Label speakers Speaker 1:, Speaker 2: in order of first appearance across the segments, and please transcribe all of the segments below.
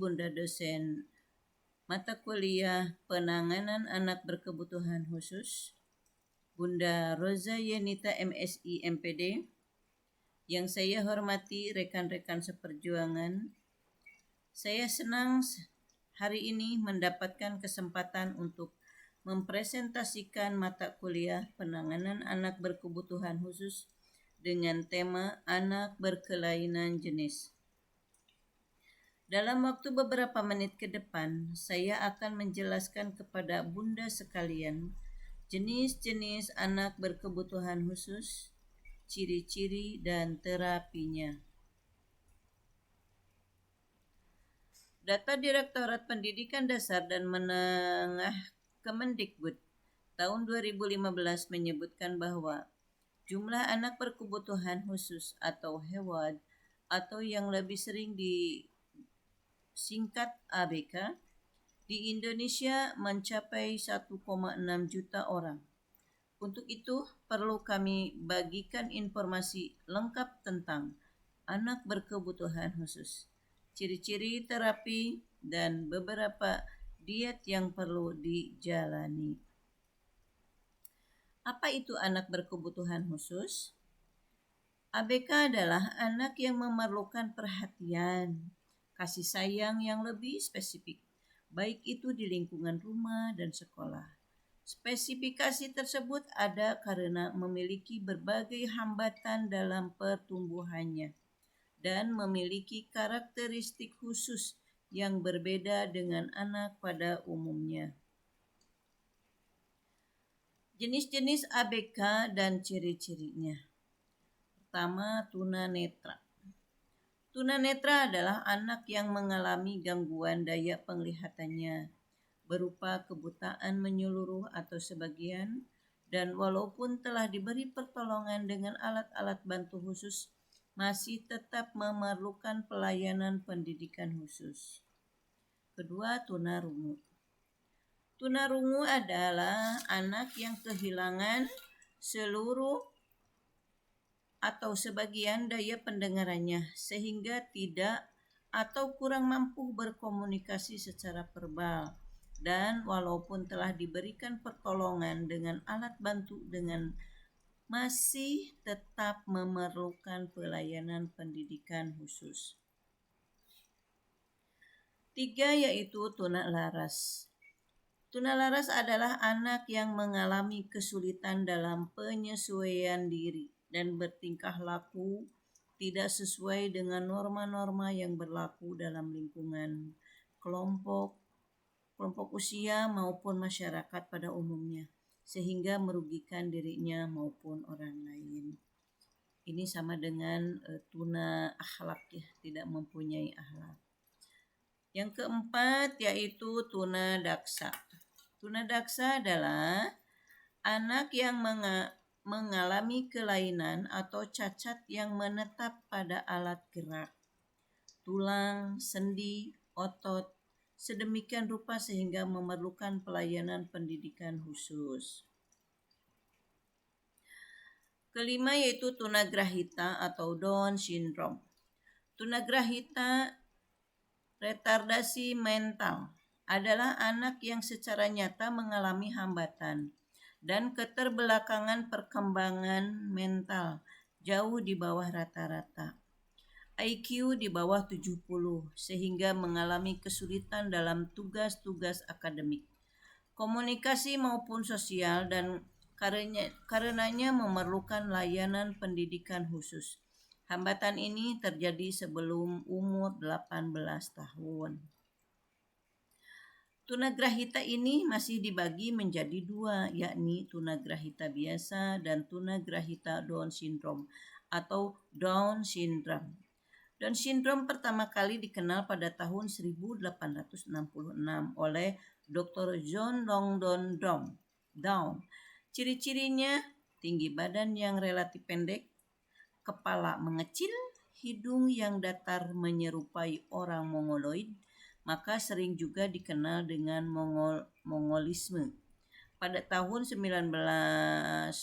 Speaker 1: Bunda dosen mata kuliah penanganan anak berkebutuhan khusus, Bunda Roza Yenita MSI MPD, yang saya hormati rekan-rekan seperjuangan. Saya senang hari ini mendapatkan kesempatan untuk mempresentasikan mata kuliah penanganan anak berkebutuhan khusus dengan tema anak berkelainan jenis. Dalam waktu beberapa menit ke depan, saya akan menjelaskan kepada Bunda sekalian jenis-jenis anak berkebutuhan khusus, ciri-ciri dan terapinya. Data Direktorat Pendidikan Dasar dan Menengah Kemendikbud tahun 2015 menyebutkan bahwa jumlah anak berkebutuhan khusus atau HEWAD atau yang lebih sering disingkat ABK di Indonesia mencapai 1,6 juta orang. Untuk itu, perlu kami bagikan informasi lengkap tentang anak berkebutuhan khusus, ciri-ciri terapi, dan beberapa diet yang perlu dijalani. Apa itu anak berkebutuhan khusus? ABK adalah anak yang memerlukan perhatian, kasih sayang yang lebih spesifik, baik itu di lingkungan rumah dan sekolah. Spesifikasi tersebut ada karena memiliki berbagai hambatan dalam pertumbuhannya dan memiliki karakteristik khusus yang berbeda dengan anak pada umumnya. Jenis-jenis ABK dan ciri-cirinya. Pertama, tunanetra. Tunanetra adalah anak yang mengalami gangguan daya penglihatannya berupa kebutaan menyeluruh atau sebagian, dan walaupun telah diberi pertolongan dengan alat-alat bantu khusus, masih tetap memerlukan pelayanan pendidikan khusus. Kedua, tunarungu. Tunarungu adalah anak yang kehilangan seluruh atau sebagian daya pendengarannya sehingga tidak atau kurang mampu berkomunikasi secara verbal, dan walaupun telah diberikan pertolongan dengan alat bantu dengan masih tetap memerlukan pelayanan pendidikan khusus. Tiga, yaitu tunalaras. Tunalaras adalah anak yang mengalami kesulitan dalam penyesuaian diri dan bertingkah laku tidak sesuai dengan norma-norma yang berlaku dalam lingkungan kelompok usia maupun masyarakat pada umumnya, sehingga merugikan dirinya maupun orang lain. Ini sama dengan tuna akhlak ya, tidak mempunyai akhlak. Yang keempat yaitu tunadaksa. Tunadaksa adalah anak yang mengalami kelainan atau cacat yang menetap pada alat gerak, tulang, sendi, otot, sedemikian rupa sehingga memerlukan pelayanan pendidikan khusus. Kelima yaitu tunagrahita atau Down syndrome. Tunagrahita retardasi mental adalah anak yang secara nyata mengalami hambatan dan keterbelakangan perkembangan mental jauh di bawah rata-rata. IQ di bawah 70 sehingga mengalami kesulitan dalam tugas-tugas akademik, komunikasi maupun sosial, dan karenanya memerlukan layanan pendidikan khusus. Hambatan ini terjadi sebelum umur 18 tahun. Tunagrahita ini masih dibagi menjadi dua, yakni tunagrahita biasa dan tunagrahita Down syndrome atau Down syndrome. Down syndrome pertama kali dikenal pada tahun 1866 oleh Dr. John Langdon Down. Ciri-cirinya tinggi badan yang relatif pendek, kepala mengecil, hidung yang datar menyerupai orang mongoloid, maka sering juga dikenal dengan mongolisme. Pada tahun 1197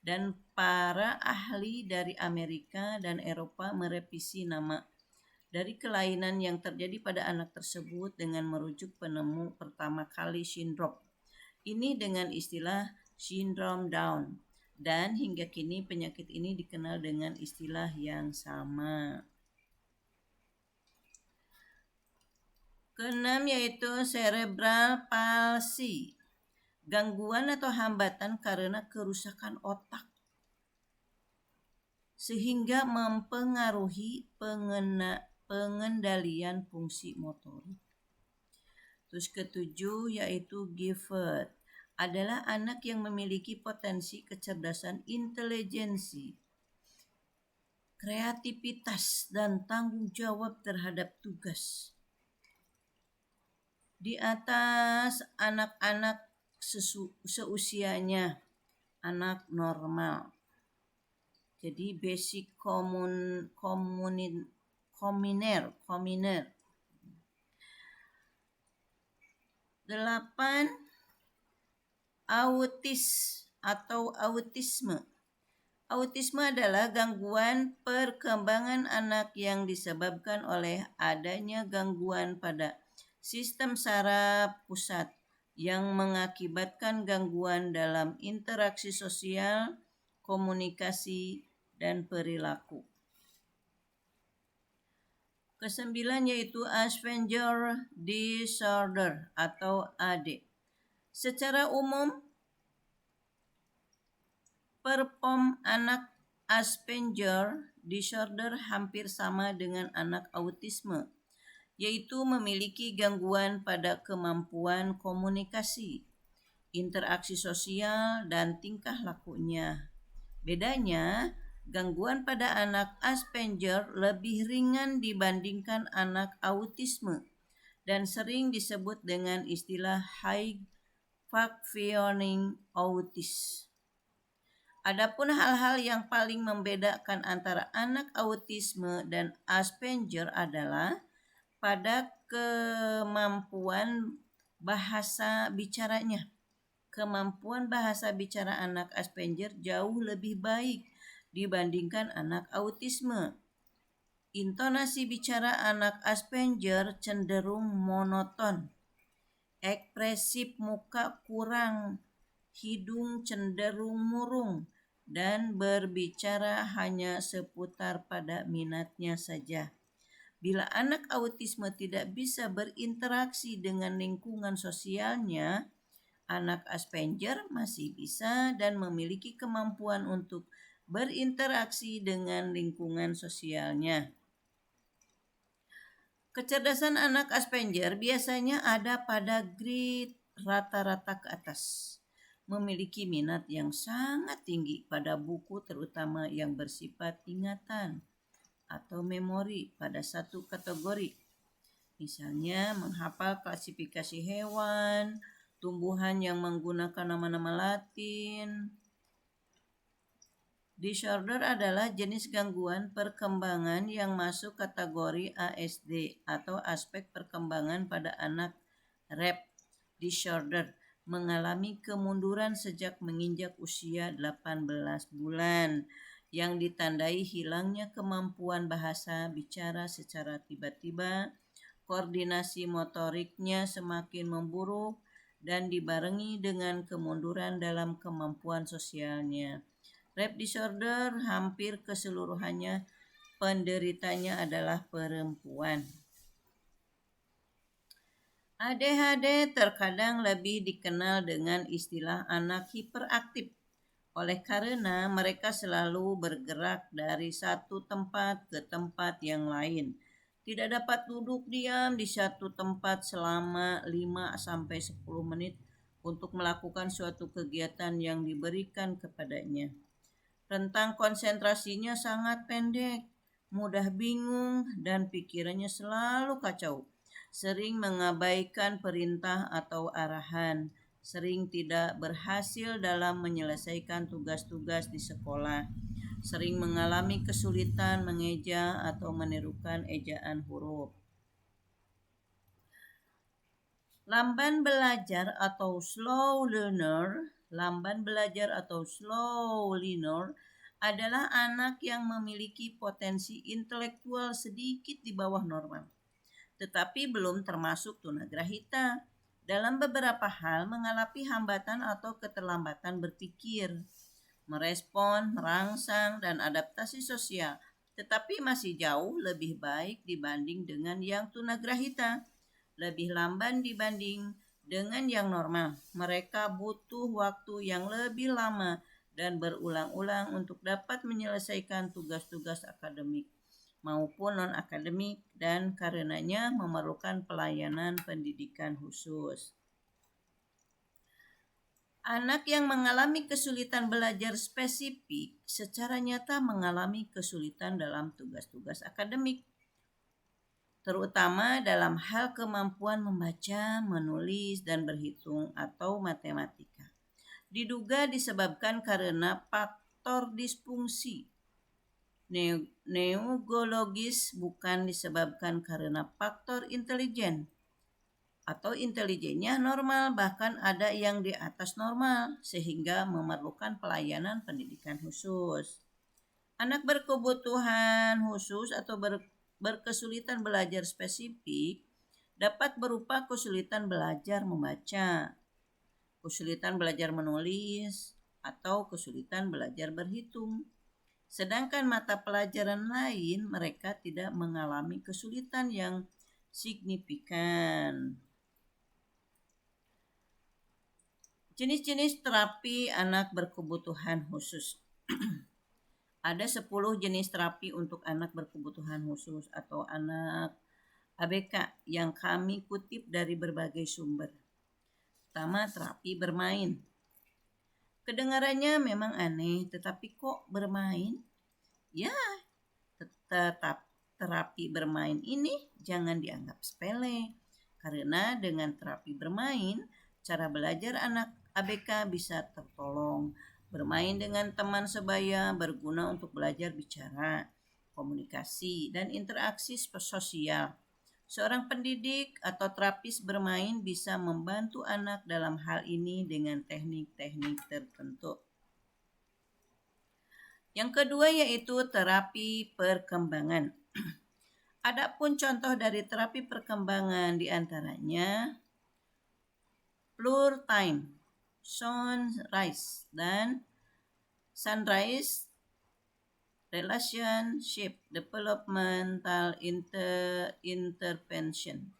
Speaker 1: dan para ahli dari Amerika dan Eropa merevisi nama dari kelainan yang terjadi pada anak tersebut dengan merujuk penemu pertama kali sindrom ini dengan istilah sindrom Down. Dan hingga kini penyakit ini dikenal dengan istilah yang sama. Keenam yaitu cerebral palsy. Gangguan atau hambatan karena kerusakan otak sehingga mempengaruhi pengendalian fungsi motorik. Terus ketujuh yaitu gifted adalah anak yang memiliki potensi kecerdasan intelijensi, kreativitas, dan tanggung jawab terhadap tugas di atas anak-anak seusianya, anak normal. Jadi basic commoner. 8. Autis atau autisme. Autisme adalah gangguan perkembangan anak yang disebabkan oleh adanya gangguan pada sistem saraf pusat yang mengakibatkan gangguan dalam interaksi sosial, komunikasi, dan perilaku. Kesembilan yaitu Asperger Disorder atau AD. Secara umum, perform anak Asperger Disorder hampir sama dengan anak autisme, yaitu memiliki gangguan pada kemampuan komunikasi, interaksi sosial, dan tingkah lakunya. Bedanya, gangguan pada anak Asperger lebih ringan dibandingkan anak autisme dan sering disebut dengan istilah high functioning autis. Adapun hal-hal yang paling membedakan antara anak autisme dan Asperger adalah pada kemampuan bahasa bicaranya. Kemampuan bahasa bicara anak Asperger jauh lebih baik dibandingkan anak autisme. Intonasi bicara anak Asperger cenderung monoton. Ekspresif muka kurang, hidung cenderung murung, dan berbicara hanya seputar pada minatnya saja. Bila anak autisme tidak bisa berinteraksi dengan lingkungan sosialnya, anak Asperger masih bisa dan memiliki kemampuan untuk berinteraksi dengan lingkungan sosialnya. Kecerdasan anak Asperger biasanya ada pada grade rata-rata ke atas. Memiliki minat yang sangat tinggi pada buku terutama yang bersifat ingatan atau memori pada satu kategori. Misalnya menghafal klasifikasi hewan, tumbuhan yang menggunakan nama-nama Latin. Disorder adalah jenis gangguan perkembangan yang masuk kategori ASD atau aspek perkembangan pada anak Rett disorder, mengalami kemunduran sejak menginjak usia 18 bulan yang ditandai hilangnya kemampuan bahasa bicara secara tiba-tiba, koordinasi motoriknya semakin memburuk, dan dibarengi dengan kemunduran dalam kemampuan sosialnya. Rett disorder hampir keseluruhannya penderitanya adalah perempuan. ADHD terkadang lebih dikenal dengan istilah anak hiperaktif oleh karena mereka selalu bergerak dari satu tempat ke tempat yang lain. Tidak dapat duduk diam di satu tempat selama 5-10 menit untuk melakukan suatu kegiatan yang diberikan kepadanya. Rentang konsentrasinya sangat pendek, mudah bingung, dan pikirannya selalu kacau. Sering mengabaikan perintah atau arahan, sering tidak berhasil dalam menyelesaikan tugas-tugas di sekolah, sering mengalami kesulitan mengeja atau menirukan ejaan huruf. Lamban belajar atau slow learner adalah anak yang memiliki potensi intelektual sedikit di bawah normal, tetapi belum termasuk tunagrahita. Dalam beberapa hal mengalami hambatan atau keterlambatan berpikir, merespon, merangsang, dan adaptasi sosial, tetapi masih jauh lebih baik dibanding dengan yang tunagrahita, lebih lamban dibanding dengan yang normal. Mereka butuh waktu yang lebih lama dan berulang-ulang untuk dapat menyelesaikan tugas-tugas akademik maupun non-akademik dan karenanya memerlukan pelayanan pendidikan khusus. Anak yang mengalami kesulitan belajar spesifik secara nyata mengalami kesulitan dalam tugas-tugas akademik, terutama dalam hal kemampuan membaca, menulis, dan berhitung atau matematika. Diduga disebabkan karena faktor disfungsi neurologis, bukan disebabkan karena faktor intelijen atau intelijennya normal, bahkan ada yang di atas normal sehingga memerlukan pelayanan pendidikan khusus. Anak berkebutuhan khusus atau berkesulitan belajar spesifik dapat berupa kesulitan belajar membaca, kesulitan belajar menulis, atau kesulitan belajar berhitung. Sedangkan mata pelajaran lain mereka tidak mengalami kesulitan yang signifikan. Jenis-jenis terapi anak berkebutuhan khusus. Ada 10 jenis terapi untuk anak berkebutuhan khusus atau anak ABK yang kami kutip dari berbagai sumber. Pertama, terapi bermain. Kedengarannya memang aneh, tetapi kok bermain? Ya, tetap terapi bermain ini jangan dianggap sepele. Karena dengan terapi bermain, cara belajar anak ABK bisa tertolong. Bermain dengan teman sebaya berguna untuk belajar bicara, komunikasi, dan interaksi sosial. Seorang pendidik atau terapis bermain bisa membantu anak dalam hal ini dengan teknik-teknik tertentu. Yang kedua yaitu terapi perkembangan. Adapun contoh dari terapi perkembangan diantaranya Plur Time, Sunrise, dan Sunrise Relationship Developmental Intervention.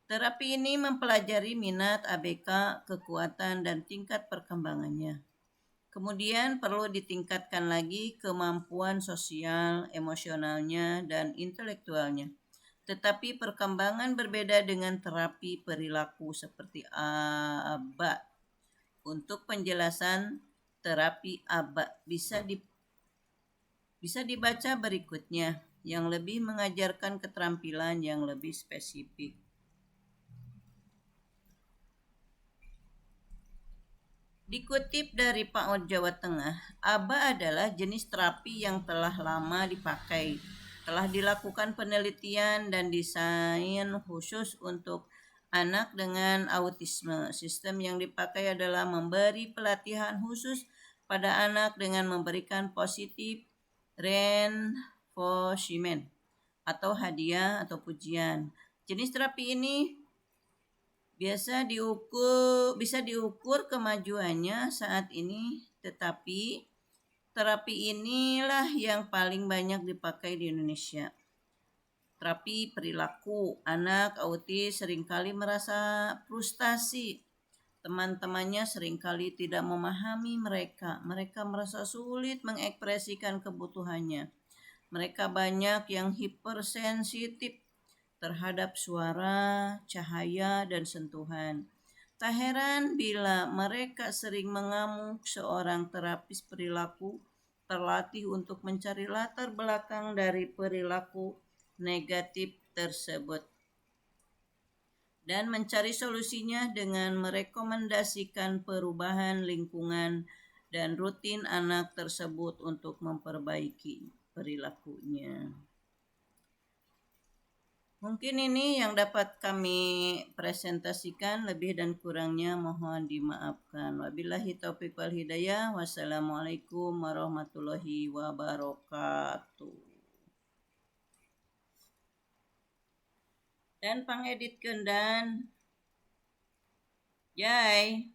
Speaker 1: Terapi ini mempelajari minat ABK, kekuatan, dan tingkat perkembangannya. Kemudian perlu ditingkatkan lagi kemampuan sosial, emosionalnya, dan intelektualnya. Tetapi perkembangan berbeda dengan terapi perilaku seperti ABA. Untuk penjelasan terapi ABA bisa dibaca berikutnya yang lebih mengajarkan keterampilan yang lebih spesifik. Dikutip dari PAUD Jawa Tengah, ABA adalah jenis terapi yang telah lama dipakai. Telah dilakukan penelitian dan desain khusus untuk anak dengan autisme. Sistem yang dipakai adalah memberi pelatihan khusus pada anak dengan memberikan positif reinforcement atau hadiah atau pujian. Jenis terapi ini bisa diukur kemajuannya saat ini, tetapi terapi inilah yang paling banyak dipakai di Indonesia. Terapi perilaku, anak autis seringkali merasa frustasi. Teman-temannya seringkali tidak memahami mereka. Mereka merasa sulit mengekspresikan kebutuhannya. Mereka banyak yang hipersensitif terhadap suara, cahaya, dan sentuhan. Tak heran bila mereka sering mengamuk. Seorang terapis perilaku terlatih untuk mencari latar belakang dari perilaku negatif tersebut dan mencari solusinya dengan merekomendasikan perubahan lingkungan dan rutin anak tersebut untuk memperbaiki perilakunya. Mungkin ini yang dapat kami presentasikan, lebih dan kurangnya mohon dimaafkan. Wabillahi taufiq wal hidayah. Wassalamualaikum warahmatullahi wabarakatuh. Dan pangeditkeun dan Jai.